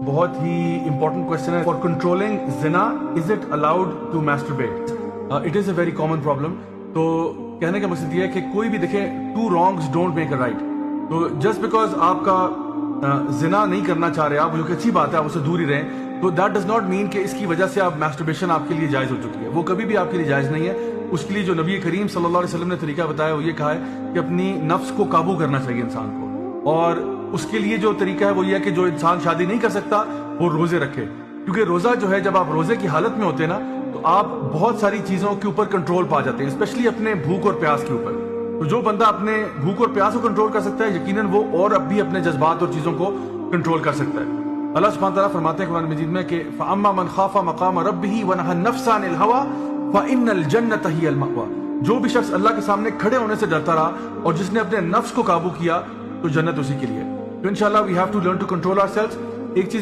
بہت ہی important question ہے. فار کنٹرولنگ زنا is it allowed to masturbate? It is a very common problem. تو کہنے کا مقصد یہ ہے کہ کوئی بھی دیکھیں two wrongs don't make a right. تو جسٹ بیکاز آپ کا زنا نہیں کرنا چاہ رہے آپ، جو کہ اچھی بات ہے، آپ اسے دور ہی رہیں، تو دیٹ ڈز ناٹ مین کہ اس کی وجہ سے آپ میسٹربیشن آپ کے لیے جائز ہو چکی ہے. وہ کبھی بھی آپ کے لیے جائز نہیں ہے. اس کے لیے جو نبی کریم صلی اللہ علیہ وسلم نے طریقہ بتایا وہ یہ کہا ہے کہ اپنی نفس کو قابو کرنا چاہیے انسان کو. اور اس کے لیے جو طریقہ ہے وہ یہ ہے کہ جو انسان شادی نہیں کر سکتا وہ روزے رکھے. کیونکہ روزہ جو ہے، جب آپ روزے کی حالت میں ہوتے ہیں نا، تو آپ بہت ساری چیزوں کے اوپر کنٹرول پا جاتے ہیں، اسپیشلی اپنے بھوک اور پیاس کے اوپر. تو جو بندہ اپنے بھوک اور پیاس کو کنٹرول کر سکتا ہے، یقیناً وہ اور اب بھی اپنے جذبات اور چیزوں کو کنٹرول کر سکتا ہے. اللہ سبحانہ تعالیٰ فرماتے ہیں قرآن مجید میں کہ فَأَمَّا مَنْ خَافَ مَقَامَ رَبِّهِ وَنَهَى النَّفْسَ عَنِ الْهَوَىٰ فَإِنَّ الْجَنَّةَ هِيَ الْمَأْوَىٰ. جو بھی شخص اللہ کے سامنے کھڑے ہونے سے ڈرتا رہا اور جس نے اپنے نفس کو قابو کیا، تو جنت اسی کے لیے. تو انشاءاللہ we have to learn to control ourselves. ایک چیز